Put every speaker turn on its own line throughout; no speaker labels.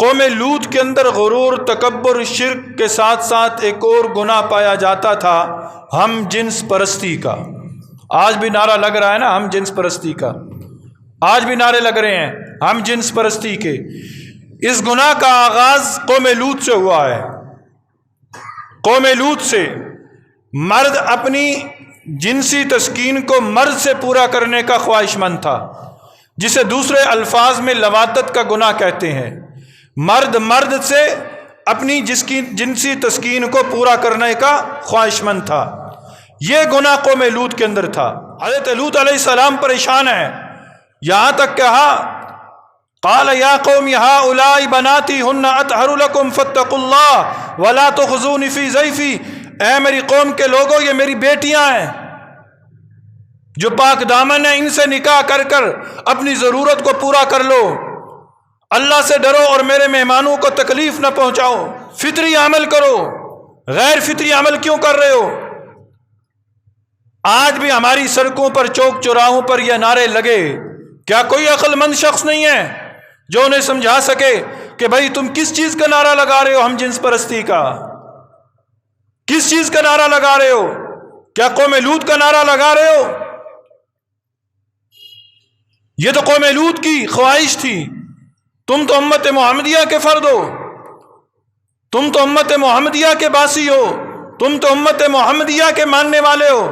قوم لوط کے اندر غرور، تکبر، شرک کے ساتھ ساتھ ایک اور گناہ پایا جاتا تھا، ہم جنس پرستی کا۔ آج بھی نعرہ لگ رہا ہے نا، ہم جنس پرستی کا، آج بھی نعرے لگ رہے ہیں ہم جنس پرستی کے۔ اس گناہ کا آغاز قوم لوط سے ہوا ہے۔ قوم لوط سے مرد اپنی جنسی تسکین کو مرد سے پورا کرنے کا خواہش مند تھا، جسے دوسرے الفاظ میں لواطت کا گناہ کہتے ہیں۔ مرد سے اپنی جنسی تسکین کو پورا کرنے کا خواہش مند تھا۔ یہ گناہ قوم لوط کے اندر تھا۔ حضرت لوط علیہ السلام پریشان ہیں، یہاں تک کہا قال یا قوم ہؤلاء بناتی ہن اطہر لکم فاتقوا اللہ ولا تخزون فی ضیفی۔ اے میری قوم کے لوگوں، یہ میری بیٹیاں ہیں جو پاک دامن ہیں، ان سے نکاح کر کر اپنی ضرورت کو پورا کر لو، اللہ سے ڈرو اور میرے مہمانوں کو تکلیف نہ پہنچاؤ، فطری عمل کرو، غیر فطری عمل کیوں کر رہے ہو؟ آج بھی ہماری سڑکوں پر، چوک چوراہوں پر یہ نعرے لگے، کیا کوئی عقل مند شخص نہیں ہے جو انہیں سمجھا سکے کہ بھائی تم کس چیز کا نعرہ لگا رہے ہو؟ ہم جنس پرستی کا کس چیز کا نعرہ لگا رہے ہو؟ کیا قوم لوط کا نعرہ لگا رہے ہو؟ یہ تو قوم لوط کی خواہش تھی۔ تم تو امت محمدیہ کے فرد ہو، تم تو امت محمدیہ کے باسی ہو، تم تو امت محمدیہ کے ماننے والے ہو،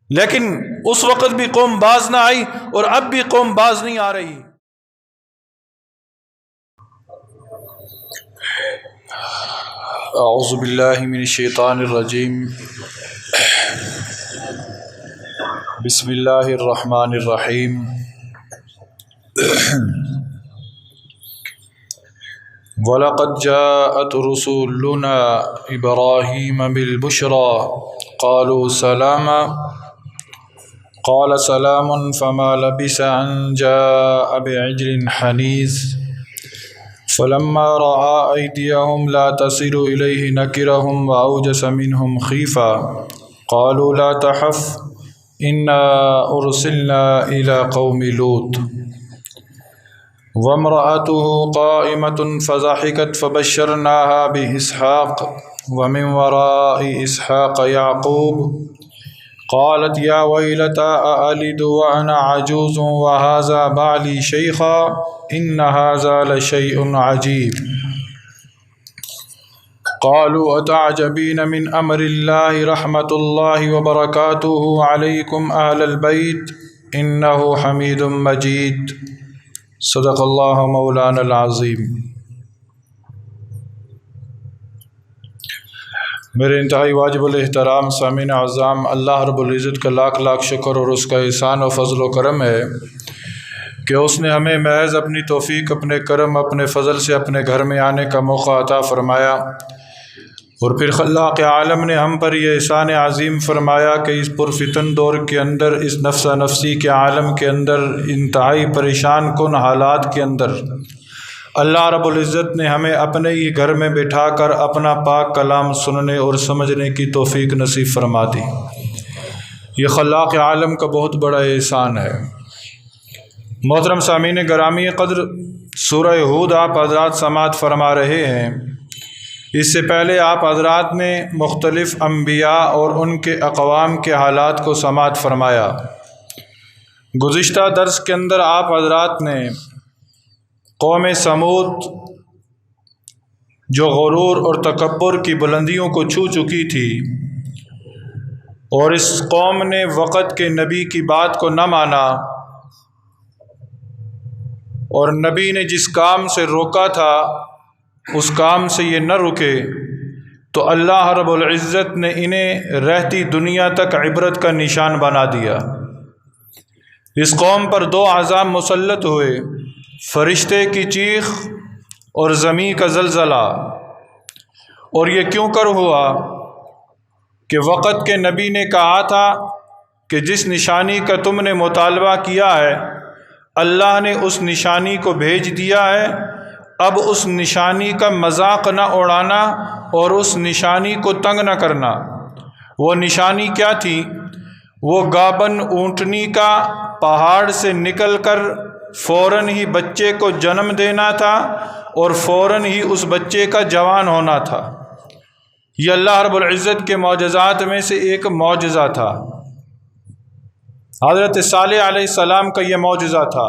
لیکن اس وقت بھی قوم باز نہ آئی اور اب بھی قوم باز نہیں آ رہی۔ اعوذ باللہ من الشیطان الرجیم، بسم اللہ الرحمن الرحیم۔ وَلَقَدْ جَاءَتْ رُسُلُنَا إِبْرَاهِيمَ بِالْبُشْرَى قَالُوا سَلَامًا قَالَ سَلَامٌ فَمَا لَبِثَ أَنْ جَاءَ بِعِجْلٍ حَنِيذٍ فَلَمَّا رَأَى أَيْدِيَهُمْ لَا تَصِلُ إِلَيْهِ نَكِرَهُمْ وَأَوْجَسَ مِنْهُمْ خِيفَةً قَالُوا لَا تَخَفْ إِنَّا أُرْسِلْنَا إِلَى قَوْمِ لُوطٍ وَامْرَأَتُهُ قَائِمَةٌ فَضَحِكَتْ فَبَشَّرْنَاهَا بِإِسْحَاقَ وَمِنْ وَرَاءِ إِسْحَاقَ يَعْقُوبَ قالت يا ويلتى أألد وأنا عجوز وهذا بعلي شيخا إن هذا لشيء عجيب قالوا أتعجبين من أمر الله رحمة الله وبركاته عليكم أهل البيت إنه حميد مجيد صدق الله مولانا العظيم۔ میرے انتہائی واجب الاحترام سامعین اعظام، اللہ رب العزت کا لاکھ لاکھ شکر اور اس کا احسان و فضل و کرم ہے کہ اس نے ہمیں محض اپنی توفیق، اپنے کرم، اپنے فضل سے اپنے گھر میں آنے کا موقع عطا فرمایا، اور پھر خلاق عالم نے ہم پر یہ احسان عظیم فرمایا کہ اس پرفتن دور کے اندر، اس نفسہ نفسی کے عالم کے اندر، انتہائی پریشان کن حالات کے اندر اللہ رب العزت نے ہمیں اپنے ہی گھر میں بٹھا کر اپنا پاک کلام سننے اور سمجھنے کی توفیق نصیب فرما دی۔ یہ خلاق عالم کا بہت بڑا احسان ہے۔ محترم سامعین گرامی قدر، سورہ ہود آپ حضرات سماعت فرما رہے ہیں۔ اس سے پہلے آپ حضرات نے مختلف انبیاء اور ان کے اقوام کے حالات کو سماعت فرمایا۔ گزشتہ درس کے اندر آپ حضرات نے قوم سمود جو غرور اور تکبر کی بلندیوں کو چھو چکی تھی، اور اس قوم نے وقت کے نبی کی بات کو نہ مانا، اور نبی نے جس کام سے روکا تھا اس کام سے یہ نہ رکے، تو اللہ رب العزت نے انہیں رہتی دنیا تک عبرت کا نشان بنا دیا۔ اس قوم پر دو عذاب مسلط ہوئے، فرشتے کی چیخ اور زمین کا زلزلہ۔ اور یہ کیوں کر ہوا کہ وقت کے نبی نے کہا تھا کہ جس نشانی کا تم نے مطالبہ کیا ہے اللہ نے اس نشانی کو بھیج دیا ہے، اب اس نشانی کا مذاق نہ اڑانا اور اس نشانی کو تنگ نہ کرنا۔ وہ نشانی کیا تھی؟ وہ گابن اونٹنی کا پہاڑ سے نکل کر فوراً ہی بچے کو جنم دینا تھا اور فوراً ہی اس بچے کا جوان ہونا تھا۔ یہ اللہ رب العزت کے معجزات میں سے ایک معجزہ تھا۔ حضرت صالح علیہ السلام کا یہ معجزہ تھا۔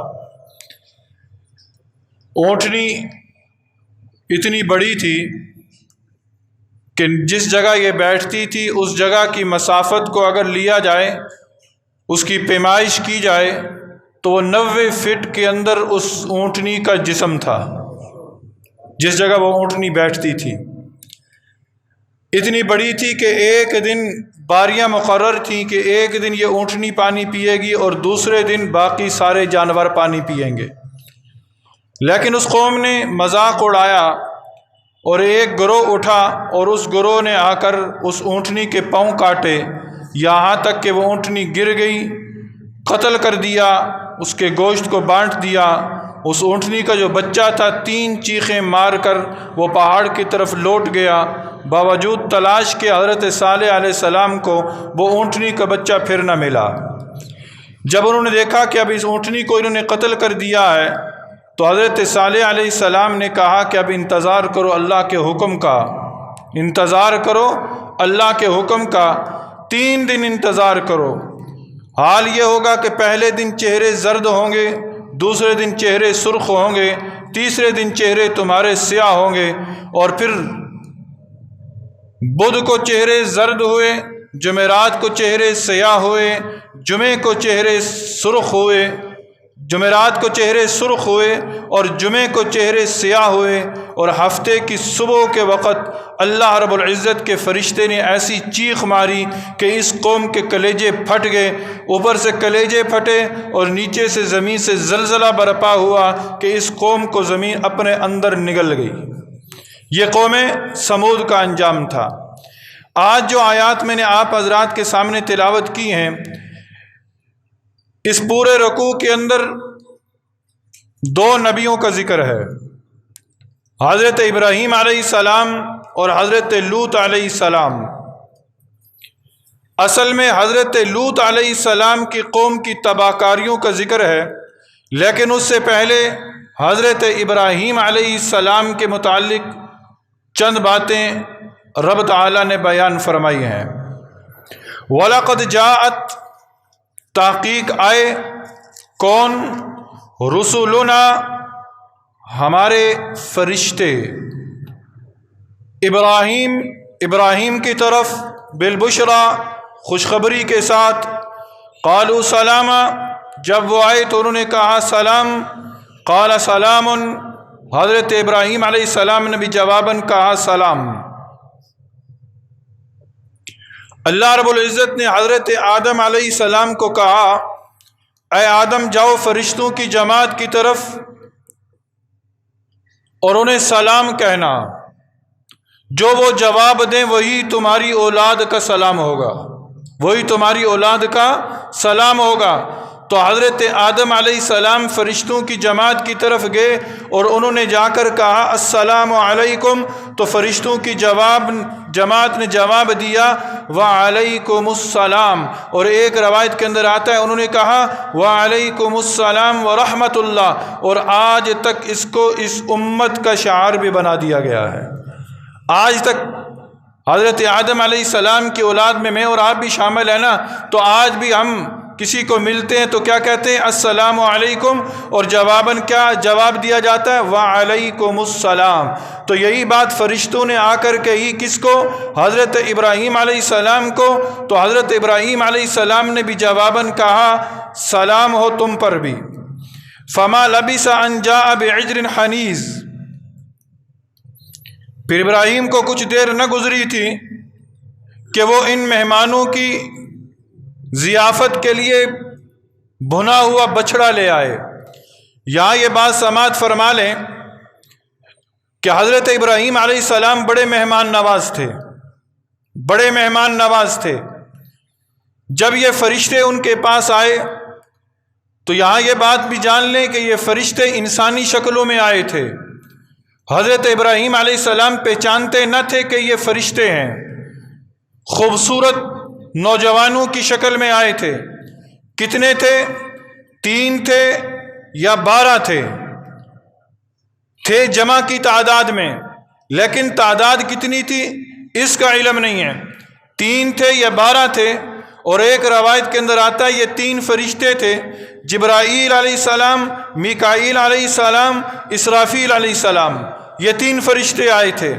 اونٹنی اتنی بڑی تھی کہ جس جگہ یہ بیٹھتی تھی اس جگہ کی مسافت کو اگر لیا جائے، اس کی پیمائش کی جائے تو وہ 90 فٹ کے اندر اس اونٹنی کا جسم تھا، جس جگہ وہ اونٹنی بیٹھتی تھی۔ اتنی بڑی تھی کہ ایک دن باریاں مقرر تھیں کہ ایک دن یہ اونٹنی پانی پیے گی اور دوسرے دن باقی سارے جانور پانی پئیں گے۔ لیکن اس قوم نے مذاق اڑایا اور ایک گروہ اٹھا اور اس گروہ نے آ کر اس اونٹنی کے پاؤں کاٹے، یہاں تک کہ وہ اونٹنی گر گئی، قتل کر دیا، اس کے گوشت کو بانٹ دیا۔ اس اونٹنی کا جو بچہ تھا 3 چیخیں مار کر وہ پہاڑ کی طرف لوٹ گیا۔ باوجود تلاش کے حضرت صالح علیہ السلام کو وہ اونٹنی کا بچہ پھر نہ ملا۔ جب انہوں نے دیکھا کہ اب اس اونٹنی کو انہوں نے قتل کر دیا ہے تو حضرت صالح علیہ السلام نے کہا کہ اب انتظار کرو اللہ کے حکم کا، انتظار کرو اللہ کے حکم کا، 3 دن انتظار کرو۔ حال یہ ہوگا کہ پہلے دن چہرے زرد ہوں گے، دوسرے دن چہرے سرخ ہوں گے، تیسرے دن چہرے تمہارے سیاہ ہوں گے، اور پھر بدھ کو چہرے زرد ہوئے، جمعرات کو چہرے سیاہ ہوئے، جمعے کو چہرے سرخ ہوئے، جمعرات کو چہرے سرخ ہوئے اور جمعے کو چہرے سیاہ ہوئے، اور ہفتے کی صبح کے وقت اللہ رب العزت کے فرشتے نے ایسی چیخ ماری کہ اس قوم کے کلیجے پھٹ گئے، اوپر سے کلیجے پھٹے اور نیچے سے زمین سے زلزلہ برپا ہوا کہ اس قوم کو زمین اپنے اندر نگل گئی۔ یہ قوم سمود کا انجام تھا۔ آج جو آیات میں نے آپ حضرات کے سامنے تلاوت کی ہیں، اس پورے رکوع کے اندر 2 نبیوں کا ذکر ہے، حضرت ابراہیم علیہ السلام اور حضرت لوط علیہ السلام۔ اصل میں حضرت لوط علیہ السلام کی قوم کی تباہ کاریوں کا ذکر ہے، لیکن اس سے پہلے حضرت ابراہیم علیہ السلام کے متعلق چند باتیں رب تعالیٰ نے بیان فرمائی ہیں۔ وَلَقَدْ جَاءَتْ، تحقیق آئے، کون؟ رسولنا، ہمارے فرشتے، ابراہیم کی طرف، بالبشرا، خوشخبری کے ساتھ، قالوا سلاما، جب وہ آئے تو انہوں نے کہا سلام، قال سلام، حضرت ابراہیم علیہ السلام نے بھی جواباً کہا سلام۔ اللہ رب العزت نے حضرت آدم علیہ السلام کو کہا اے آدم جاؤ فرشتوں کی جماعت کی طرف اور انہیں سلام کہنا، جو وہ جواب دیں وہی تمہاری اولاد کا سلام ہوگا، وہی تمہاری اولاد کا سلام ہوگا۔ تو حضرت آدم علیہ السلام فرشتوں کی جماعت کی طرف گئے اور انہوں نے جا کر کہا السلام علیکم، تو فرشتوں کی جماعت نے جواب دیا وعلیکم السلام، اور ایک روایت کے اندر آتا ہے انہوں نے کہا وعلیکم السلام ورحمۃ اللہ، اور آج تک اس کو اس امت کا شعار بھی بنا دیا گیا ہے۔ آج تک حضرت آدم علیہ السلام کی اولاد میں اور آپ بھی شامل ہیں نا، تو آج بھی ہم کسی کو ملتے ہیں تو کیا کہتے ہیں السلام علیکم، اور جواباً کیا جواب دیا جاتا ہے وعلیکم السلام۔ تو یہی بات فرشتوں نے آ کر کہی کس کو؟ حضرت ابراہیم علیہ السلام کو، تو حضرت ابراہیم علیہ السلام نے بھی جواباً کہا سلام ہو تم پر بھی۔ فما لبث ان جاء بعجل حنیذ، پھر ابراہیم کو کچھ دیر نہ گزری تھی کہ وہ ان مہمانوں کی ضیافت کے لیے بھنا ہوا بچڑا لے آئے۔ یہاں یہ بات سماعت فرما لیں کہ حضرت ابراہیم علیہ السلام بڑے مہمان نواز تھے، بڑے مہمان نواز تھے۔ جب یہ فرشتے ان کے پاس آئے تو یہاں یہ بات بھی جان لیں کہ یہ فرشتے انسانی شکلوں میں آئے تھے۔ حضرت ابراہیم علیہ السلام پہچانتے نہ تھے کہ یہ فرشتے ہیں، خوبصورت نوجوانوں کی شکل میں آئے تھے۔ کتنے تھے؟ 3 تھے، یا 12 تھے جمع کی تعداد میں، لیکن تعداد کتنی تھی اس کا علم نہیں ہے، 3 تھے یا 12 تھے۔ اور ایک روایت کے اندر آتا ہے یہ 3 فرشتے تھے، جبرائیل علیہ السلام، میکائیل علیہ السلام، اسرافیل علیہ السلام، یہ 3 فرشتے آئے تھے۔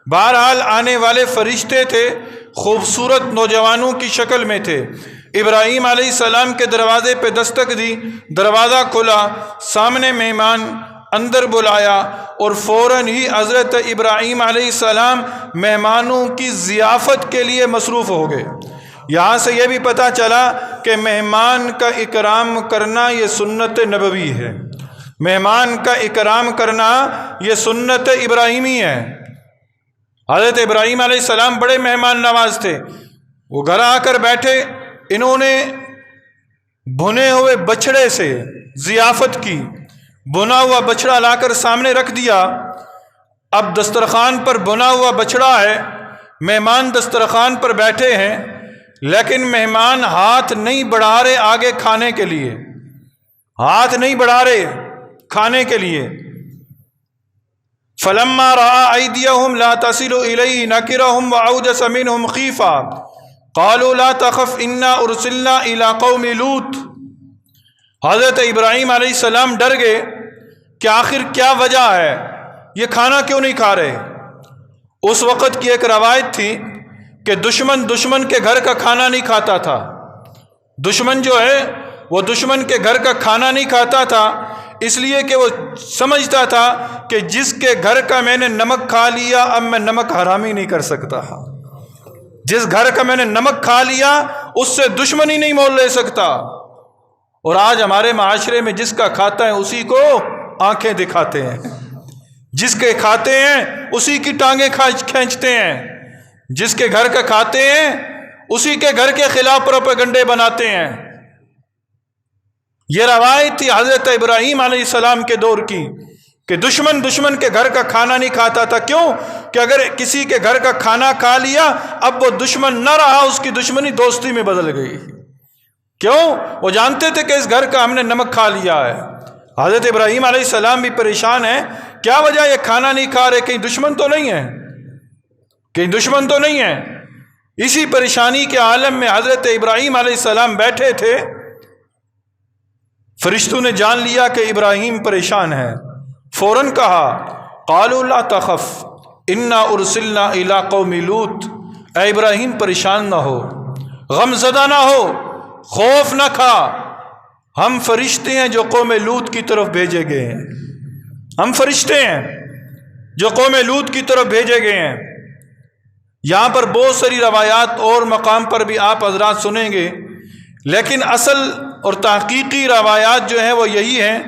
بہرحال آنے والے فرشتے تھے، خوبصورت نوجوانوں کی شکل میں تھے۔ ابراہیم علیہ السلام کے دروازے پہ دستک دی، دروازہ کھلا، سامنے مہمان، اندر بلایا، اور فوراً ہی حضرت ابراہیم علیہ السلام مہمانوں کی ضیافت کے لیے مصروف ہو گئے۔ یہاں سے یہ بھی پتہ چلا کہ مہمان کا اکرام کرنا یہ سنت نبوی ہے، مہمان کا اکرام کرنا یہ سنت ابراہیمی ہے۔ حضرت ابراہیم علیہ السلام بڑے مہمان نواز تھے، وہ گھر آ کر بیٹھے، انہوں نے بھنے ہوئے بچڑے سے ضیافت کی، بھنا ہوا بچڑا لا کر سامنے رکھ دیا۔ اب دسترخوان پر بھنا ہوا بچڑا ہے، مہمان دسترخوان پر بیٹھے ہیں، لیکن مہمان ہاتھ نہیں بڑھا رہے آگے کھانے کے لیے، ہاتھ نہیں بڑھا رہے کھانے کے لیے۔ فلما رأى أيديهم لا تصل إليه نكرهم وأوجس منهم خيفة قالوا لا تخف إنا أرسلنا إلى قوم لوط۔ حضرت ابراہیم علیہ السلام ڈر گئے کہ آخر کیا وجہ ہے، یہ کھانا کیوں نہیں کھا رہے۔ اس وقت کی ایک روایت تھی کہ دشمن کے گھر کا کھانا نہیں کھاتا تھا، دشمن جو ہے وہ دشمن کے گھر کا کھانا نہیں کھاتا تھا، اس لیے کہ وہ سمجھتا تھا کہ جس کے گھر کا میں نے نمک کھا لیا اب میں نمک حرامی نہیں کر سکتا، جس گھر کا میں نے نمک کھا لیا اس سے دشمنی نہیں مول لے سکتا۔ اور آج ہمارے معاشرے میں جس کا کھاتا ہے اسی کو آنکھیں دکھاتے ہیں، جس کے کھاتے ہیں اسی کی ٹانگیں کھینچتے ہیں، جس کے گھر کا کھاتے ہیں اسی کے گھر کے خلاف پروپیگنڈے بناتے ہیں۔ یہ روایت تھی حضرت ابراہیم علیہ السلام کے دور کی کہ دشمن کے گھر کا کھانا نہیں کھاتا تھا۔ کیوں؟ کہ اگر کسی کے گھر کا کھانا کھا لیا اب وہ دشمن نہ رہا، اس کی دشمنی دوستی میں بدل گئی۔ کیوں؟ وہ جانتے تھے کہ اس گھر کا ہم نے نمک کھا لیا ہے۔ حضرت ابراہیم علیہ السلام بھی پریشان ہیں، کیا وجہ یہ کھانا نہیں کھا رہے، کہیں دشمن تو نہیں ہے، کہیں دشمن تو نہیں ہے۔ اسی پریشانی کے عالم میں حضرت ابراہیم علیہ السلام بیٹھے تھے، فرشتوں نے جان لیا کہ ابراہیم پریشان ہے، فوراً کہا قالوا لا تخف انا ارسلنا الی قوم لوط، اے ابراہیم پریشان نہ ہو، غم زدہ نہ ہو، خوف نہ کھا، ہم فرشتے ہیں جو قوم لوط کی طرف بھیجے گئے ہیں، ہم فرشتے ہیں جو قوم لوط کی طرف بھیجے گئے ہیں۔ یہاں پر بہت ساری روایات اور مقام پر بھی آپ حضرات سنیں گے، لیکن اصل اور تحقیقی روایات جو ہیں وہ یہی ہیں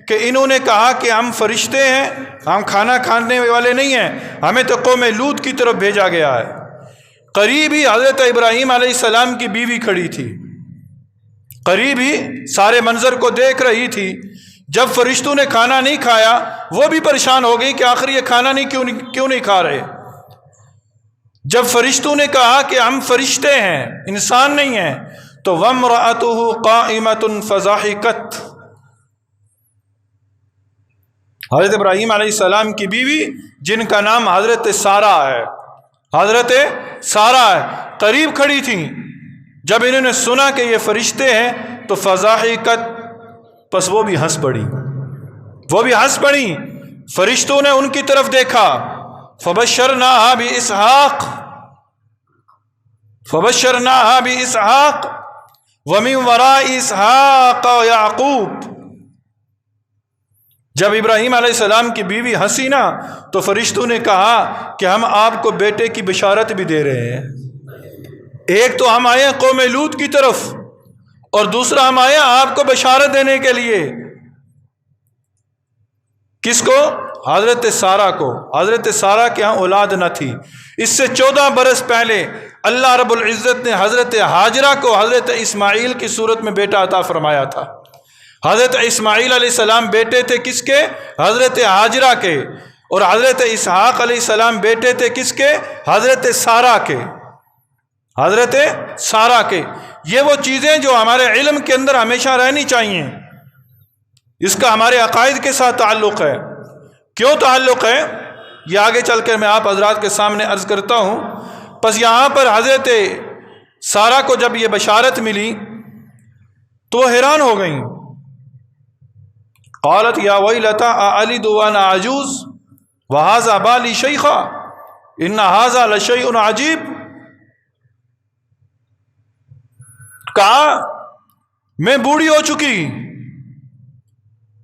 کہ انہوں نے کہا کہ ہم فرشتے ہیں، ہم کھانا کھانے والے نہیں ہیں، ہمیں تو قوم لوط کی طرف بھیجا گیا ہے۔ قریب ہی حضرت ابراہیم علیہ السلام کی بیوی کھڑی تھی، قریب ہی سارے منظر کو دیکھ رہی تھی۔ جب فرشتوں نے کھانا نہیں کھایا وہ بھی پریشان ہو گئی کہ آخر یہ کھانا کیوں نہیں کھا رہے۔ جب فرشتوں نے کہا کہ ہم فرشتے ہیں، انسان نہیں ہیں، تو وَامْرَأَتُهُ قَائِمَةٌ فَضَحِكَتْ، حضرت ابراہیم علیہ السلام کی بیوی جن کا نام حضرت سارہ ہے، حضرت سارہ ہے، قریب کھڑی تھیں۔ جب انہوں نے سنا کہ یہ فرشتے ہیں تو فضاحکت، پس وہ بھی ہنس پڑی، وہ بھی ہنس پڑی۔ فرشتوں نے ان کی طرف دیکھا، فبشرناها باسحاق، فبشرناها باسحاق ومن وراء اسحاق یعقوب۔ جب ابراہیم علیہ السلام کی بیوی ہنسی نا تو فرشتوں نے کہا کہ ہم آپ کو بیٹے کی بشارت بھی دے رہے ہیں۔ ایک تو ہم آئے ہیں قوم لوط کی طرف، اور دوسرا ہم آئے ہیں آپ کو بشارت دینے کے لیے۔ کس کو؟ حضرت سارہ کو۔ حضرت سارہ کے ہاں اولاد نہ تھی۔ اس سے 14 برس پہلے اللہ رب العزت نے حضرت ہاجرہ کو حضرت اسماعیل کی صورت میں بیٹا عطا فرمایا تھا۔ حضرت اسماعیل علیہ السلام بیٹے تھے کس کے؟ حضرت ہاجرہ کے۔ اور حضرت اسحاق علیہ السلام بیٹے تھے کس کے؟ حضرت سارہ کے، حضرت سارہ کے۔ یہ وہ چیزیں جو ہمارے علم کے اندر ہمیشہ رہنی چاہیے۔ اس کا ہمارے عقائد کے ساتھ تعلق ہے۔ کیوں تعلق ہے یہ آگے چل کر میں آپ حضرات کے سامنے عرض کرتا ہوں۔ پس یہاں پر حضرت سارہ کو جب یہ بشارت ملی تو وہ حیران ہو گئیں۔ قالت یا ویلتا اَأَلِدُ وَأَنَا عَجُوزٌ وَهَذَا بَالِي شَيْخًا إِنَّ هَذَا لَشَيْءٌ عَجِیب۔ کہا میں بوڑھی ہو چکی،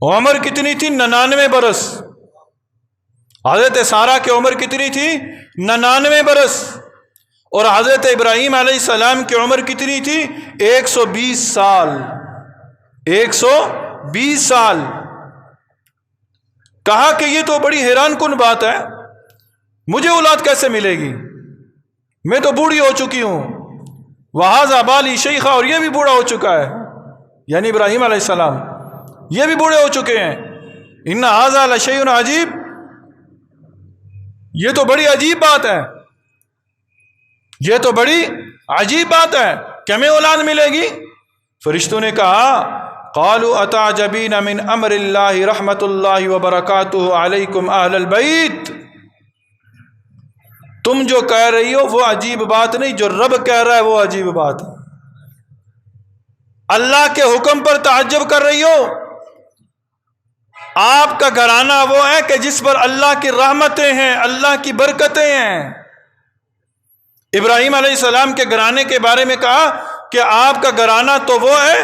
عمر کتنی تھی؟ 99 برس۔ حضرت سارہ کی عمر کتنی تھی؟ 99 برس۔ اور حضرت ابراہیم علیہ السلام کی عمر کتنی تھی؟ 120 سال۔ 120 سال۔ کہا کہ یہ تو بڑی حیران کن بات ہے، مجھے اولاد کیسے ملے گی؟ میں تو بوڑھی ہو چکی ہوں۔ وَهَذَا بَالِي شَيْخًا، اور یہ بھی بوڑھا ہو چکا ہے، یعنی ابراہیم علیہ السلام یہ بھی بوڑھے ہو چکے ہیں۔ إِنَّ هَذَا لَشَيْءٌ عَجِیب، یہ تو بڑی عجیب بات ہے، یہ تو بڑی عجیب بات ہے کہ ہمیں اولاد ملے گی۔ فرشتوں نے کہا قالوا اتعجبین من امر اللہ رحمت اللہ وبرکاتہ علیکم اہل البیت، تم جو کہہ رہی ہو وہ عجیب بات نہیں، جو رب کہہ رہا ہے وہ عجیب بات ہے۔ اللہ کے حکم پر تعجب کر رہی ہو؟ آپ کا گھرانہ وہ ہے کہ جس پر اللہ کی رحمتیں ہیں، اللہ کی برکتیں ہیں۔ ابراہیم علیہ السلام کے گھرانے کے بارے میں کہا کہ آپ کا گھرانہ تو وہ ہے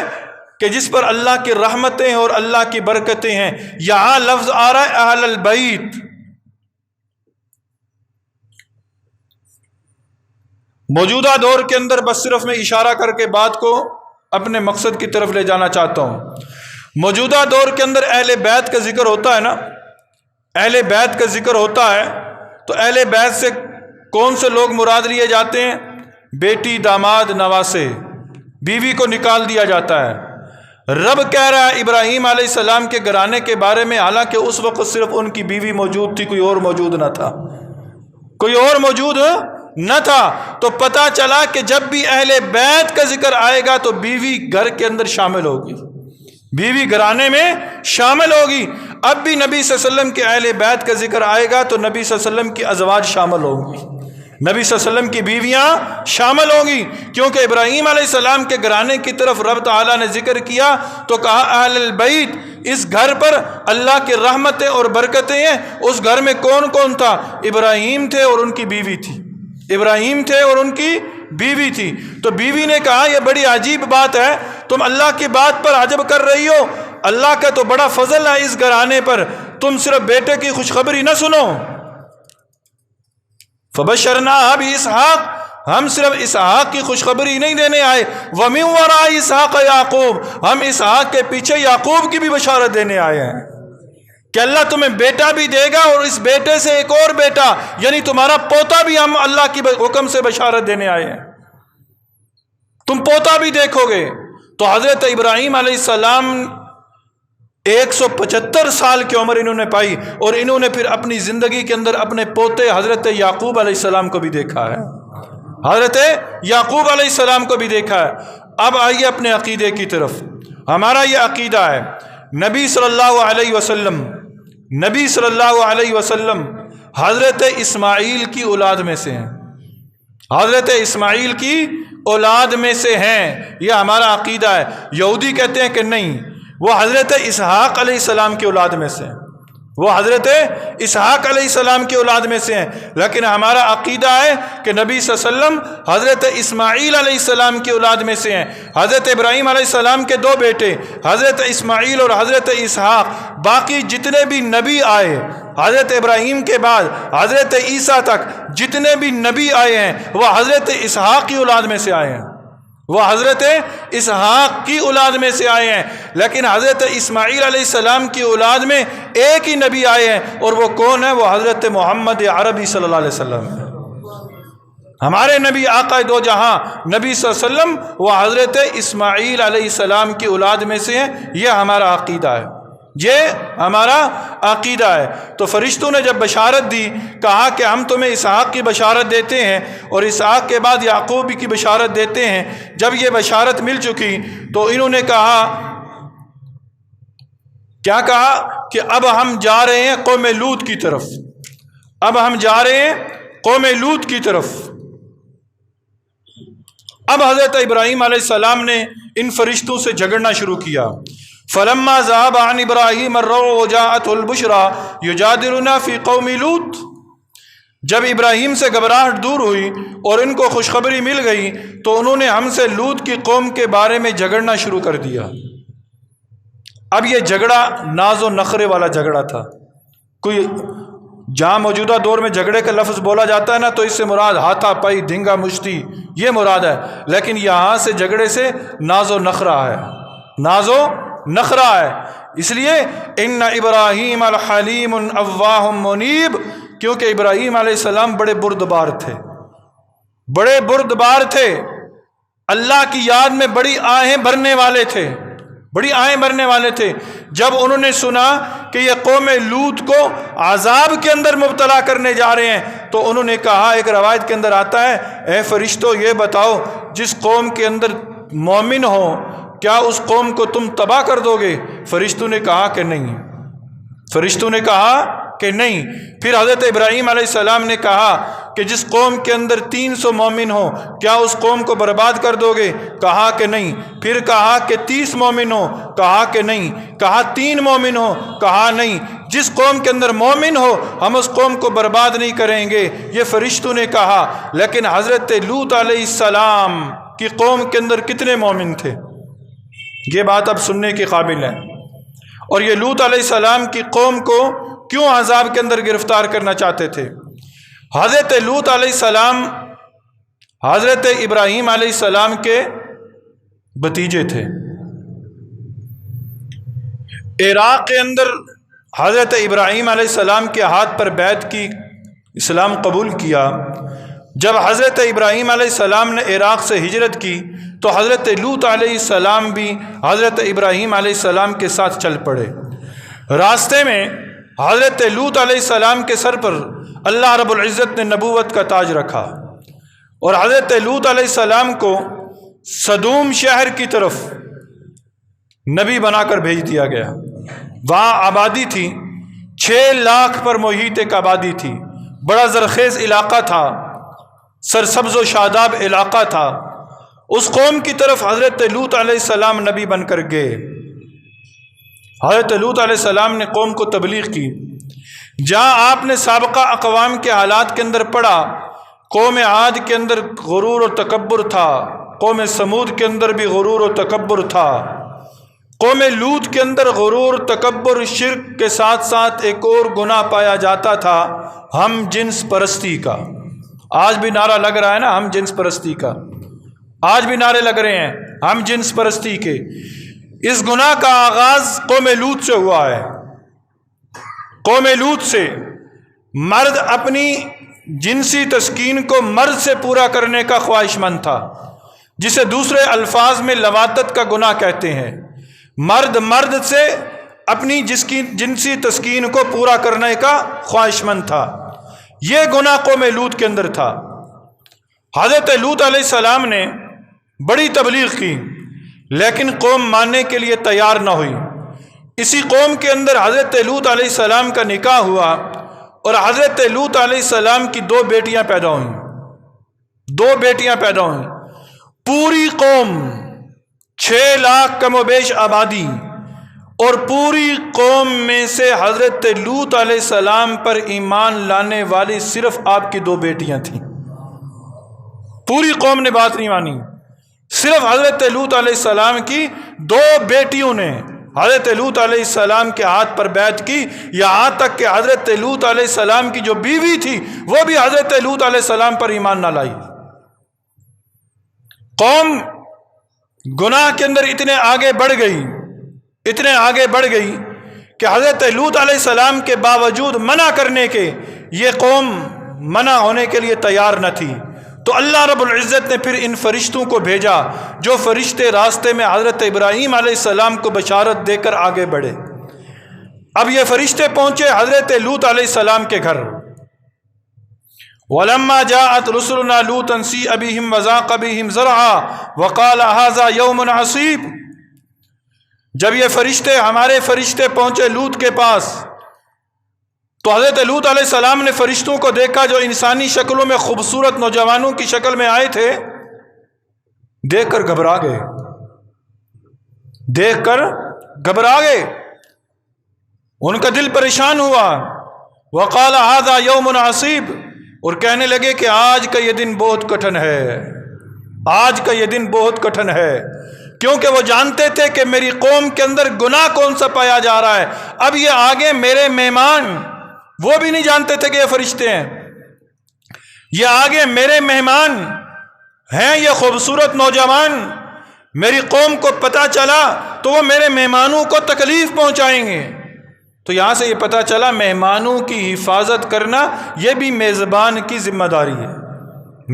کہ جس پر اللہ کی رحمتیں اور اللہ کی برکتیں ہیں۔ یہاں لفظ آ رہا ہے اہل البیت۔ موجودہ دور کے اندر بس صرف میں اشارہ کر کے بات کو اپنے مقصد کی طرف لے جانا چاہتا ہوں۔ موجودہ دور کے اندر اہل بیت کا ذکر ہوتا ہے نا، اہل بیت کا ذکر ہوتا ہے تو اہل بیت سے کون سے لوگ مراد لیے جاتے ہیں؟ بیٹی، داماد، نواسے، بیوی کو نکال دیا جاتا ہے۔ رب کہہ رہا ہے ابراہیم علیہ السلام کے گھرانے کے بارے میں، حالانکہ اس وقت صرف ان کی بیوی موجود تھی، کوئی اور موجود نہ تھا، کوئی اور موجود نہ تھا۔ تو پتہ چلا کہ جب بھی اہل بیت کا ذکر آئے گا تو بیوی گھر کے اندر شامل ہوگی، بیوی گھرانے میں شامل ہوگی۔ اب بھی نبی صلی اللہ علیہ وسلم کے اہل بیت کا ذکر آئے گا تو نبی صلی اللہ علیہ وسلم کی ازواج شامل ہوں گی، نبی صلی اللہ علیہ وسلم کی بیویاں شامل ہوں گی، کیونکہ ابراہیم علیہ السلام کے گھرانے کی طرف رب تعالیٰ نے ذکر کیا تو کہا اہل البیت، اس گھر پر اللہ کی رحمتیں اور برکتیں ہیں۔ اس گھر میں کون کون تھا؟ ابراہیم تھے اور ان کی بیوی تھی، ابراہیم تھے اور ان کی بیوی تھی۔ تو بیوی نے کہا یہ بڑی عجیب بات ہے، تم اللہ کی بات پر عجب کر رہی ہو، اللہ کا تو بڑا فضل ہے اس گھرانے پر، تم صرف بیٹے کی خوشخبری نہ سنو۔ فبشرناها باسحاق، ہم صرف اسحاق کی خوشخبری نہیں دینے آئے، ومن وراء اسحاق یعقوب، ہم اسحاق کے پیچھے یعقوب کی بھی بشارت دینے آئے ہیں کہ اللہ تمہیں بیٹا بھی دے گا اور اس بیٹے سے ایک اور بیٹا، یعنی تمہارا پوتا بھی ہم اللہ کی حکم سے بشارت دینے آئے ہیں، تم پوتا بھی دیکھو گے۔ تو حضرت ابراہیم علیہ السلام 175 سال کی عمر انہوں نے پائی، اور انہوں نے پھر اپنی زندگی کے اندر اپنے پوتے حضرت یعقوب علیہ السلام کو بھی دیکھا ہے، حضرت یعقوب علیہ السلام کو بھی دیکھا ہے۔ اب آئیے اپنے عقیدے کی طرف۔ ہمارا یہ عقیدہ ہے نبی صلی اللہ علیہ وسلم، نبی صلی اللہ علیہ وسلم حضرت اسماعیل کی اولاد میں سے ہیں، حضرت اسماعیل کی اولاد میں سے ہیں، یہ ہمارا عقیدہ ہے۔ یہودی کہتے ہیں کہ نہیں، وہ حضرت اسحاق علیہ السلام کی اولاد میں سے ہیں، وہ حضرت اسحاق علیہ السلام کی اولاد میں سے ہیں، لیکن ہمارا عقیدہ ہے کہ نبی صلی اللہ علیہ وسلم حضرت اسماعیل علیہ السلام کی اولاد میں سے ہیں۔ حضرت ابراہیم علیہ السلام کے دو بیٹے حضرت اسماعیل اور حضرت اسحاق، باقی جتنے بھی نبی آئے حضرت ابراہیم کے بعد حضرت عیسیٰ تک جتنے بھی نبی آئے ہیں وہ حضرت اسحاق کی اولاد میں سے آئے ہیں، وہ حضرت اسحاق کی اولاد میں سے آئے ہیں۔ لیکن حضرت اسماعیل علیہ السلام کی اولاد میں ایک ہی نبی آئے ہیں، اور وہ کون ہے؟ وہ حضرت محمد عربی صلی اللہ علیہ وسلم ہے۔ ہمارے نبی آقا دو جہاں نبی صلی اللہ علیہ وسلم وہ حضرت اسماعیل علیہ السلام کی اولاد میں سے ہیں، یہ ہمارا عقیدہ ہے، یہ ہمارا عقیدہ ہے۔ تو فرشتوں نے جب بشارت دی، کہا کہ ہم تمہیں اسحاق کی بشارت دیتے ہیں اور اسحاق کے بعد یعقوب کی بشارت دیتے ہیں۔ جب یہ بشارت مل چکی تو انہوں نے کہا کیا کہا کہ اب ہم جا رہے ہیں قوم لوط کی طرف، اب ہم جا رہے ہیں قوم لوط کی طرف۔ اب حضرت ابراہیم علیہ السلام نے ان فرشتوں سے جھگڑنا شروع کیا۔ فلما ذهب عن ابراہیم الروع وجاءته البشرى يجادلنا في قوم لوط، جب ابراہیم سے گھبراہٹ دور ہوئی اور ان کو خوشخبری مل گئی تو انہوں نے ہم سے لوط کی قوم کے بارے میں جھگڑنا شروع کر دیا۔ اب یہ جھگڑا ناز و نخرے والا جھگڑا تھا۔ کوئی جہاں موجودہ دور میں جھگڑے کا لفظ بولا جاتا ہے نا تو اس سے مراد ہاتھا پائی، دھنگا مشتی، یہ مراد ہے، لیکن یہاں سے جھگڑے سے ناز و نخرہ ہے، ناز و نخرہ ہے۔ اس لیے ان ابراہیم الحلیم اواہ منیب، کیونکہ ابراہیم علیہ السلام بڑے بردبار تھے، بڑے بردبار تھے، اللہ کی یاد میں بڑی آہیں بھرنے والے تھے، بڑی آہیں بھرنے والے تھے۔ جب انہوں نے سنا کہ یہ قوم لوط کو عذاب کے اندر مبتلا کرنے جا رہے ہیں تو انہوں نے کہا، ایک روایت کے اندر آتا ہے، اے فرشتوں یہ بتاؤ جس قوم کے اندر مومن ہو کیا اس قوم کو تم تباہ کر دو گے؟ فرشتوں نے کہا کہ نہیں، فرشتوں نے کہا کہ نہیں۔ پھر حضرت ابراہیم علیہ السلام نے کہا کہ جس قوم کے اندر 300 مومن ہو کیا اس قوم کو برباد کر دو گے؟ کہا کہ نہیں۔ پھر کہا کہ 30 مومن ہو، کہا کہ نہیں۔ کہا 3 مومن ہو، کہا نہیں۔ جس قوم کے اندر مومن ہو ہم اس قوم کو برباد نہیں کریں گے، یہ فرشتوں نے کہا۔ لیکن حضرت لوط علیہ السلام کی قوم کے اندر کتنے مومن تھے؟ یہ بات اب سننے کے قابل ہے۔ اور یہ لوط علیہ السلام کی قوم کو کیوں عذاب کے اندر گرفتار کرنا چاہتے تھے؟ حضرت لوط علیہ السلام حضرت ابراہیم علیہ السلام کے بھتیجے تھے۔ عراق کے اندر حضرت ابراہیم علیہ السلام کے ہاتھ پر بیعت کی، اسلام قبول کیا۔ جب حضرت ابراہیم علیہ السلام نے عراق سے ہجرت کی تو حضرت لوط علیہ السلام بھی حضرت ابراہیم علیہ السلام کے ساتھ چل پڑے۔ راستے میں حضرت لوط علیہ السلام کے سر پر اللہ رب العزت نے نبوت کا تاج رکھا اور حضرت لوط علیہ السلام کو صدوم شہر کی طرف نبی بنا کر بھیج دیا گیا۔ وہاں آبادی تھی، 6 لاکھ پر محیط ایک آبادی تھی، بڑا زرخیز علاقہ تھا، سرسبز و شاداب علاقہ تھا۔ اس قوم کی طرف حضرت لوط علیہ السلام نبی بن کر گئے۔ حضرت لوط علیہ السلام نے قوم کو تبلیغ کی۔ جہاں آپ نے سابقہ اقوام کے حالات کے اندر پڑھا، قوم عاد کے اندر غرور و تکبر تھا، قوم سمود کے اندر بھی غرور و تکبر تھا، قوم لوط کے اندر غرور، تکبر، شرک کے ساتھ ساتھ ایک اور گناہ پایا جاتا تھا، ہم جنس پرستی کا۔ آج بھی نعرہ لگ رہا ہے نا، ہم جنس پرستی کا، آج بھی نعرے لگ رہے ہیں ہم جنس پرستی کے۔ اس گناہ کا آغاز قوم لوط سے ہوا ہے۔ قوم لوط سے مرد اپنی جنسی تسکین کو مرد سے پورا کرنے کا خواہش مند تھا، جسے دوسرے الفاظ میں لواطت کا گناہ کہتے ہیں۔ مرد سے اپنی جنسی تسکین کو پورا کرنے کا خواہش مند تھا، یہ گناہ قوم لوط کے اندر تھا۔ حضرت لوط علیہ السلام نے بڑی تبلیغ کی لیکن قوم ماننے کے لیے تیار نہ ہوئی۔ اسی قوم کے اندر حضرت لوط علیہ السلام کا نکاح ہوا اور حضرت لوط علیہ السلام کی 2 بیٹیاں پیدا ہوئیں، 2 بیٹیاں پیدا ہوئیں۔ پوری قوم 6 لاکھ کم و بیش آبادی، اور پوری قوم میں سے حضرت لوط علیہ السلام پر ایمان لانے والی صرف آپ کی 2 بیٹیاں تھیں۔ پوری قوم نے بات نہیں مانی، صرف حضرت لوط علیہ السلام کی 2 بیٹیوں نے حضرت لوط علیہ السلام کے ہاتھ پر بیعت کی، یہاں تک کہ حضرت لوط علیہ السلام کی جو بیوی تھی وہ بھی حضرت لوط علیہ السلام پر ایمان نہ لائی۔ قوم گناہ کے اندر اتنے آگے بڑھ گئی کہ حضرت لوط علیہ السلام کے باوجود منع کرنے کے یہ قوم منع ہونے کے لیے تیار نہ تھی۔ تو اللہ رب العزت نے پھر ان فرشتوں کو بھیجا، جو فرشتے راستے میں حضرت ابراہیم علیہ السلام کو بشارت دے کر آگے بڑھے۔ اب یہ فرشتے پہنچے حضرت لوط علیہ السلام کے گھر۔ وَلَمَّا جَاءَتْ رُسُلُنَا لُوطًا سِیءَ بِهِمْ وَضَاقَ بِهِمْ ذَرْعًا وَقَالَ هَذَا يَوْمٌ عَصِیبٌ۔ جب یہ فرشتے ہمارے فرشتے پہنچے لوط کے پاس تو حضرت لوط علیہ السلام نے فرشتوں کو دیکھا جو انسانی شکلوں میں خوبصورت نوجوانوں کی شکل میں آئے تھے، دیکھ کر گھبرا گئے، دیکھ کر گھبرا گئے، ان کا دل پریشان ہوا۔ وقال هذا یوم عصیب، اور کہنے لگے کہ آج کا یہ دن بہت کٹھن ہے، آج کا یہ دن بہت کٹھن ہے، کیونکہ وہ جانتے تھے کہ میری قوم کے اندر گناہ کون سا پایا جا رہا ہے۔ اب یہ آگے میرے مہمان، وہ بھی نہیں جانتے تھے کہ یہ فرشتے ہیں، یہ آگے میرے مہمان ہیں، یہ خوبصورت نوجوان، میری قوم کو پتہ چلا تو وہ میرے مہمانوں کو تکلیف پہنچائیں گے۔ تو یہاں سے یہ پتہ چلا مہمانوں کی حفاظت کرنا یہ بھی میزبان کی ذمہ داری ہے،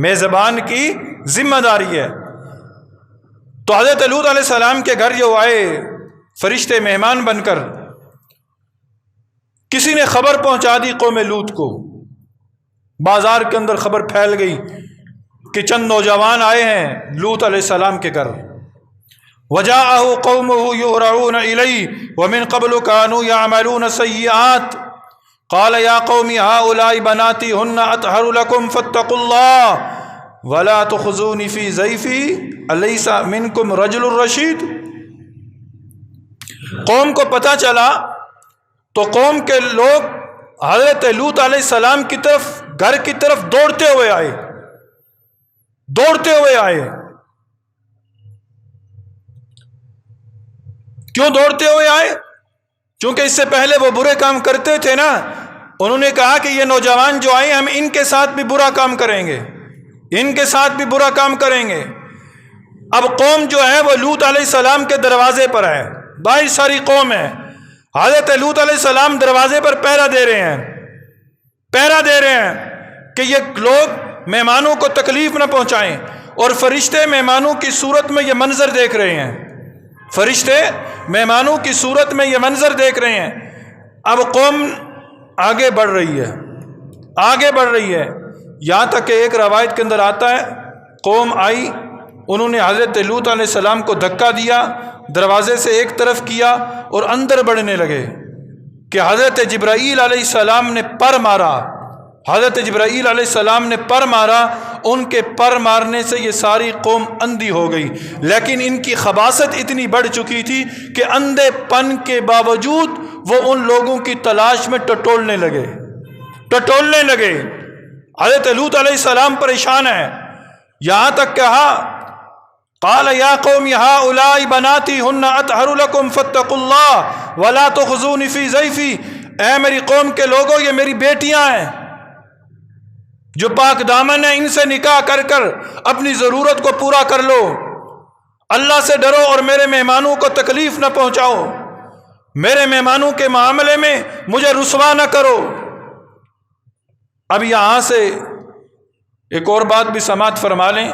میزبان کی ذمہ داری ہے۔ تو حضرت لوط علیہ السلام کے گھر جو آئے فرشتے مہمان بن کر، کسی نے خبر پہنچا دی قوم لوط کو، بازار کے اندر خبر پھیل گئی کہ چند نوجوان آئے ہیں لوط علیہ السلام کے گھر۔ وجاءه قومه يهرعون إليه ومن قبل كانوا يعملون السيئات قال يا قوم هؤلاء بناتي هن أطهر لكم فاتقوا الله ولا تخزوني في ضيفي أليس منكم رجل رشيد۔ قوم کو پتہ چلا تو قوم کے لوگ حضرت لوط علیہ السلام کی طرف، گھر کی طرف دوڑتے ہوئے آئے، دوڑتے ہوئے آئے۔ کیوں دوڑتے ہوئے آئے؟ چونکہ اس سے پہلے وہ برے کام کرتے تھے نا، انہوں نے کہا کہ یہ نوجوان جو آئے ہم ان کے ساتھ بھی برا کام کریں گے، ان کے ساتھ بھی برا کام کریں گے۔ اب قوم جو ہے وہ لوط علیہ السلام کے دروازے پر ہے، باہر ساری قوم ہے، حضرت لوط علیہ السلام دروازے پر پہرا دے رہے ہیں، پہرا دے رہے ہیں کہ یہ لوگ مہمانوں کو تکلیف نہ پہنچائیں، اور فرشتے مہمانوں کی صورت میں یہ منظر دیکھ رہے ہیں، فرشتے مہمانوں کی صورت میں یہ منظر دیکھ رہے ہیں۔ اب قوم آگے بڑھ رہی ہے، آگے بڑھ رہی ہے، یہاں تک کہ ایک روایت کے اندر آتا ہے قوم آئی، انہوں نے حضرت لوط علیہ السلام کو دھکا دیا، دروازے سے ایک طرف کیا اور اندر بڑھنے لگے کہ حضرت جبرائیل علیہ السلام نے پر مارا، حضرت جبرائیل علیہ السلام نے پر مارا، ان کے پر مارنے سے یہ ساری قوم اندھی ہو گئی۔ لیکن ان کی خباثت اتنی بڑھ چکی تھی کہ اندھے پن کے باوجود وہ ان لوگوں کی تلاش میں ٹٹولنے لگے، ٹٹولنے لگے۔ حضرت لوط علیہ السلام پریشان ہے، یہاں تک کہا قال یا قوم هؤلاء بناتی ہن اطہر لکم فاتقوا اللہ ولا تخزونی فی ضیفی، اے میری قوم کے لوگوں یہ میری بیٹیاں ہیں جو پاک دامن ہے، ان سے نکاح کر کر اپنی ضرورت کو پورا کر لو، اللہ سے ڈرو اور میرے مہمانوں کو تکلیف نہ پہنچاؤ، میرے مہمانوں کے معاملے میں مجھے رسوا نہ کرو۔ اب یہاں سے ایک اور بات بھی سماعت فرما لیں،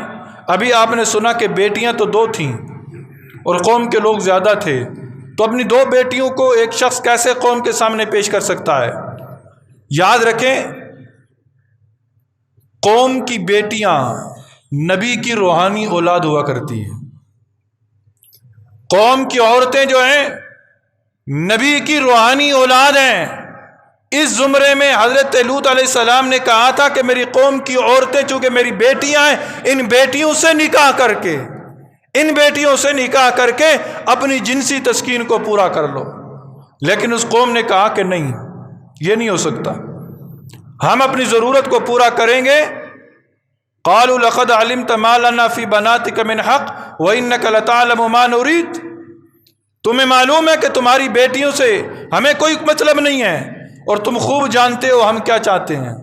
ابھی آپ نے سنا کہ بیٹیاں تو دو تھیں اور قوم کے لوگ زیادہ تھے، تو اپنی دو بیٹیوں کو ایک شخص کیسے قوم کے سامنے پیش کر سکتا ہے؟ یاد رکھیں قوم کی بیٹیاں نبی کی روحانی اولاد ہوا کرتی ہیں، قوم کی عورتیں جو ہیں نبی کی روحانی اولاد ہیں۔ اس زمرے میں حضرت لوط علیہ السلام نے کہا تھا کہ میری قوم کی عورتیں چونکہ میری بیٹیاں ہیں، ان بیٹیوں سے نکاح کر کے، ان بیٹیوں سے نکاح کر کے اپنی جنسی تسکین کو پورا کر لو۔ لیکن اس قوم نے کہا کہ نہیں، یہ نہیں ہو سکتا، ہم اپنی ضرورت کو پورا کریں گے۔ قالوا لقد علمت ما لنا فی بناتک من حق وانک لتعلم ما نرید، تمہیں معلوم ہے کہ تمہاری بیٹیوں سے ہمیں کوئی مطلب نہیں ہے اور تم خوب جانتے ہو ہم کیا چاہتے ہیں،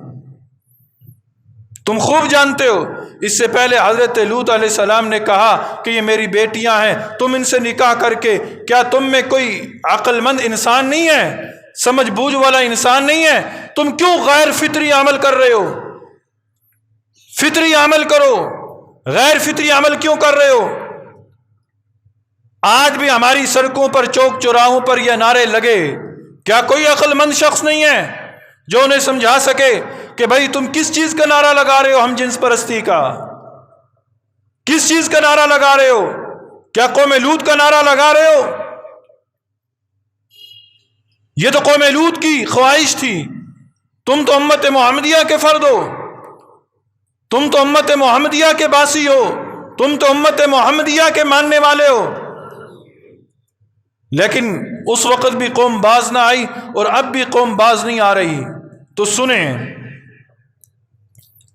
تم خوب جانتے ہو۔ اس سے پہلے حضرت لوط علیہ السلام نے کہا کہ یہ میری بیٹیاں ہیں، تم ان سے نکاح کر کے، کیا تم میں کوئی عقل مند انسان نہیں ہے، سمجھ بوجھ والا انسان نہیں ہے؟ تم کیوں غیر فطری عمل کر رہے ہو؟ فطری عمل کرو، غیر فطری عمل کیوں کر رہے ہو؟ آج بھی ہماری سڑکوں پر، چوک چوراہوں پر یہ نعرے لگے، کیا کوئی عقل مند شخص نہیں ہے جو انہیں سمجھا سکے کہ بھائی تم کس چیز کا نعرہ لگا رہے ہو؟ ہم جنس پرستی کا کس چیز کا نعرہ لگا رہے ہو؟ کیا قوم لوط کا نعرہ لگا رہے ہو؟ یہ تو قوم لوط کی خواہش تھی، تم تو امت محمدیہ کے فرد ہو، تم تو امت محمدیہ کے باسی ہو، تم تو امت محمدیہ کے ماننے والے ہو۔ لیکن اس وقت بھی قوم باز نہ آئی اور اب بھی قوم باز نہیں آ رہی۔ تو سنیں،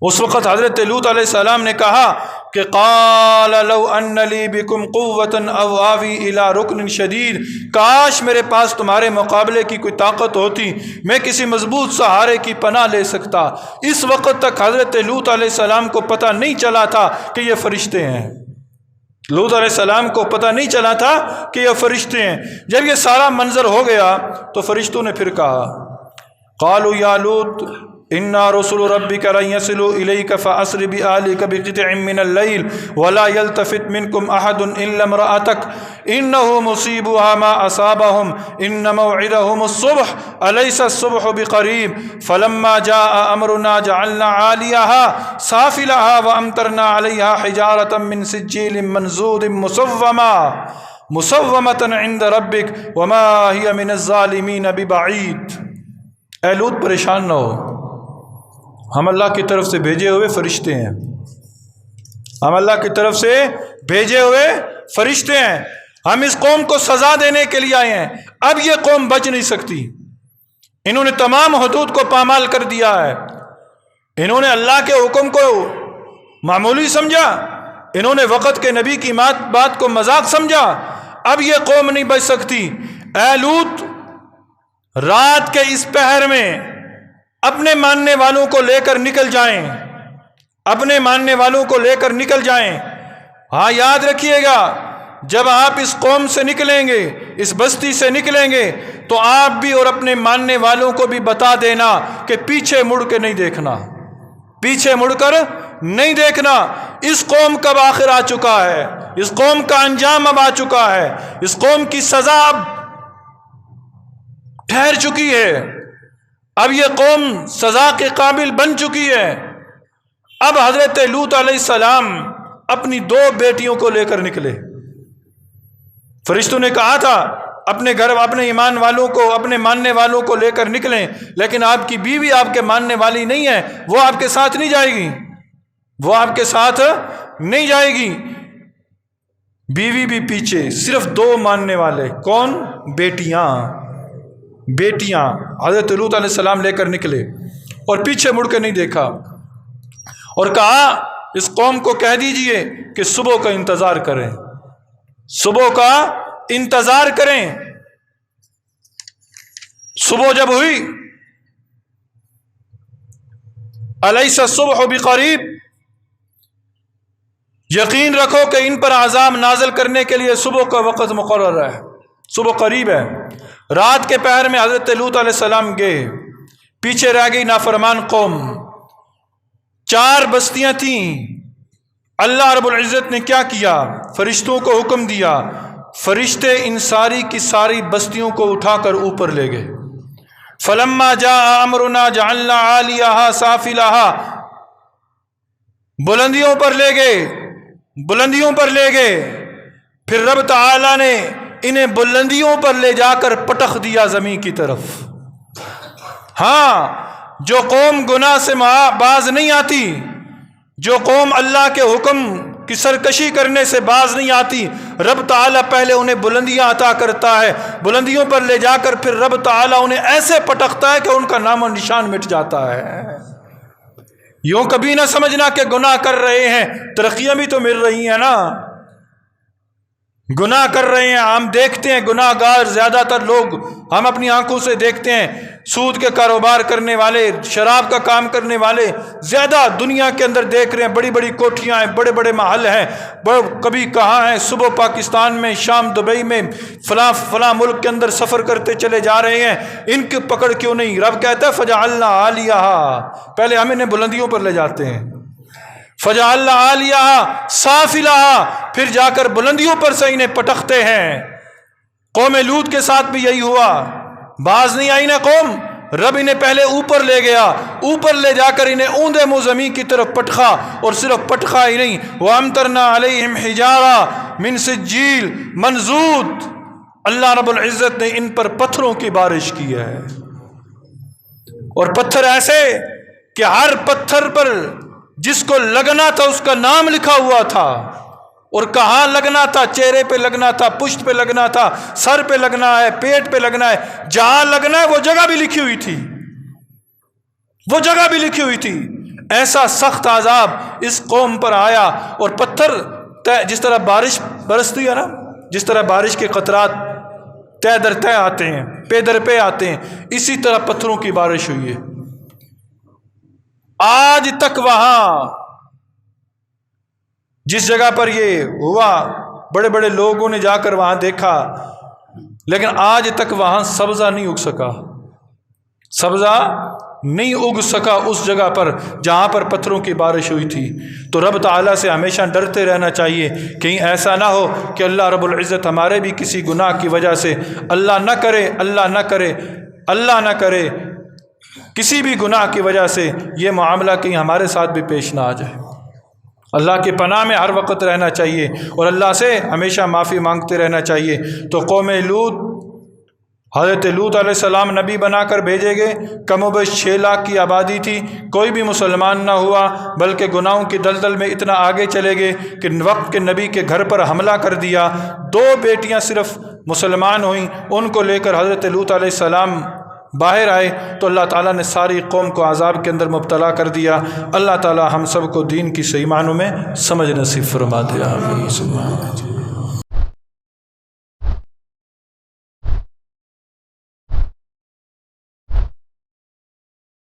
اس وقت حضرت لوط علیہ السلام نے کہا کہ قال لو ان لی بکم قوۃ او آوی الی رکن شدید، کاش میرے پاس تمہارے مقابلے کی کوئی طاقت ہوتی، میں کسی مضبوط سہارے کی پناہ لے سکتا۔ اس وقت تک حضرت لوط علیہ السلام کو پتہ نہیں چلا تھا کہ یہ فرشتے ہیں، لوط علیہ السلام کو پتہ نہیں چلا تھا کہ یہ فرشتے ہیں۔ جب یہ سارا منظر ہو گیا تو فرشتوں نے پھر کہا قالوا یا لوط انا رسول ربک لن یصلوا الیک فاسر بآلک بقطع من اللیل ولا یلتفت منکم احد الا امرأتک انه مصیبها ما اصابهم ان موعدهم الصبح الیس الصبح بقریب فلما جاء امرنا جعلنا عالیها سافلها وامطرنا علیها حجارة من سجیل منضود مسومة عند ربک وما هي من الظالمین ببعید۔ اے لوط پریشان نہ ہو، ہم اللہ کی طرف سے بھیجے ہوئے فرشتے ہیں، ہم اللہ کی طرف سے بھیجے ہوئے فرشتے ہیں، ہم اس قوم کو سزا دینے کے لیے آئے ہیں۔ اب یہ قوم بچ نہیں سکتی، انہوں نے تمام حدود کو پامال کر دیا ہے، انہوں نے اللہ کے حکم کو معمولی سمجھا، انہوں نے وقت کے نبی کی بات کو مذاق سمجھا، اب یہ قوم نہیں بچ سکتی۔ اے لوط، رات کے اس پہر میں اپنے ماننے والوں کو لے کر نکل جائیں، اپنے ماننے والوں کو لے کر نکل جائیں۔ ہاں یاد رکھیے گا، جب آپ اس قوم سے نکلیں گے، اس بستی سے نکلیں گے، تو آپ بھی اور اپنے ماننے والوں کو بھی بتا دینا کہ پیچھے مڑ کے نہیں دیکھنا، پیچھے مڑ کر نہیں دیکھنا۔ اس قوم کا آخر آ چکا ہے، اس قوم کا انجام اب آ چکا ہے، اس قوم کی سزا اب ٹھہر چکی ہے، اب یہ قوم سزا کے قابل بن چکی ہے۔ اب حضرت لوط علیہ السلام اپنی 2 بیٹیوں کو لے کر نکلے۔ فرشتوں نے کہا تھا اپنے گھر، اپنے ایمان والوں کو، اپنے ماننے والوں کو لے کر نکلیں، لیکن آپ کی بیوی آپ کے ماننے والی نہیں ہے، وہ آپ کے ساتھ نہیں جائے گی، وہ آپ کے ساتھ نہیں جائے گی۔ بیوی بھی پیچھے، صرف 2 ماننے والے، کون؟ بیٹیاں حضرت لوط علیہ السلام لے کر نکلے اور پیچھے مڑ کے نہیں دیکھا، اور کہا اس قوم کو کہہ دیجئے کہ صبح کا انتظار کریں، صبح کا انتظار کریں۔ صبح جب ہوئی، الیس الصبح بقریب، یقین رکھو کہ ان پر عذاب نازل کرنے کے لیے صبح کا وقت مقرر ہے، صبح قریب ہے۔ رات کے پہر میں حضرت لوط علیہ السلام گئے، پیچھے رہ گئی نافرمان قوم۔ 4 بستیاں تھیں، اللہ رب العزت نے کیا کیا؟ فرشتوں کو حکم دیا، فرشتے ان ساری کی ساری بستیوں کو اٹھا کر اوپر لے گئے۔ فلما جاء امرنا جعلنا عالیہا سافلہا، بلندیوں پر لے گئے، بلندیوں پر لے گئے، پھر رب تعالی نے انہیں بلندیوں پر لے جا کر پٹخ دیا زمین کی طرف۔ ہاں، جو قوم گناہ سے باز نہیں آتی، جو قوم اللہ کے حکم کی سرکشی کرنے سے باز نہیں آتی، رب تعالیٰ پہلے انہیں بلندیاں عطا کرتا ہے، بلندیوں پر لے جا کر پھر رب تعالیٰ انہیں ایسے پٹکتا ہے کہ ان کا نام و نشان مٹ جاتا ہے۔ یوں کبھی نہ سمجھنا کہ گناہ کر رہے ہیں ترقیاں بھی تو مل رہی ہیں نا، گناہ کر رہے ہیں، ہم دیکھتے ہیں گناہ گار زیادہ تر لوگ ہم اپنی آنکھوں سے دیکھتے ہیں، سود کے کاروبار کرنے والے، شراب کا کام کرنے والے زیادہ دنیا کے اندر دیکھ رہے ہیں، بڑی بڑی کوٹھیاں ہیں، بڑے بڑے محل ہیں، کبھی کہاں ہیں، صبح پاکستان میں، شام دبئی میں، فلاں ملک کے اندر سفر کرتے چلے جا رہے ہیں، ان کی پکڑ کیوں نہیں؟ رب کہتا ہے فجعلنا عالیہا، پہلے ہم انہیں بلندیوں پر لے جاتے ہیں، فجعلنا عالیہا سافلہا، پھر جا کر بلندیوں پر سے انہیں پٹکتے ہیں۔ قوم لوط کے ساتھ بھی یہی ہوا، باز نہیں آئی نا قوم، رب انہیں پہلے اوپر لے گیا، اوپر لے جا کر انہیں اوندے منہ زمین کی طرف پٹخا، اور صرف پٹخا ہی نہیں، وَأَمْطَرْنَا عَلَيْهِمْ حِجَارَةً مِّن سِجِّيلٍ مَنْضُودٍ، اللہ رب العزت نے ان پر پتھروں کی بارش کی ہے، اور پتھر ایسے کہ ہر پتھر پر جس کو لگنا تھا اس کا نام لکھا ہوا تھا، اور کہاں لگنا تھا، چہرے پہ لگنا تھا، پشت پہ لگنا تھا، سر پہ لگنا ہے، پیٹ پہ لگنا ہے، جہاں لگنا ہے وہ جگہ بھی لکھی ہوئی تھی، وہ جگہ بھی لکھی ہوئی تھی۔ ایسا سخت عذاب اس قوم پر آیا، اور پتھر جس طرح بارش برستی ہے نا، جس طرح بارش کے قطرات تہ در تہ آتے ہیں، پے در پے آتے ہیں، اسی طرح پتھروں کی بارش ہوئی ہے۔ آج تک وہاں جس جگہ پر یہ ہوا، بڑے بڑے لوگوں نے جا کر وہاں دیکھا، لیکن آج تک وہاں سبزہ نہیں اگ سکا، سبزہ نہیں اگ سکا اس جگہ پر جہاں پر پتھروں کی بارش ہوئی تھی۔ تو رب تعالیٰ سے ہمیشہ ڈرتے رہنا چاہیے، کہیں ایسا نہ ہو کہ اللہ رب العزت ہمارے بھی کسی گناہ کی وجہ سے، اللہ نہ کرے، اللہ نہ کرے، اللہ نہ کرے، کسی بھی گناہ کی وجہ سے یہ معاملہ کہیں ہمارے ساتھ بھی پیش نہ آ جائے۔ اللہ کی پناہ میں ہر وقت رہنا چاہیے، اور اللہ سے ہمیشہ معافی مانگتے رہنا چاہیے۔ تو قوم لوط، حضرت لوط علیہ السلام نبی بنا کر بھیجے گئے، کم و بیش 6 لاکھ کی آبادی تھی، کوئی بھی مسلمان نہ ہوا، بلکہ گناہوں کی دلدل میں اتنا آگے چلے گئے کہ وقت کے نبی کے گھر پر حملہ کر دیا۔ 2 بیٹیاں صرف مسلمان ہوئیں، ان کو لے کر حضرت لوط علیہ السلام باہر آئے تو اللہ تعالیٰ نے ساری قوم کو عذاب کے اندر مبتلا کر دیا۔ اللہ تعالیٰ ہم سب کو دین کی صحیح معنوں میں سمجھ نصیب فرما دے، آمین۔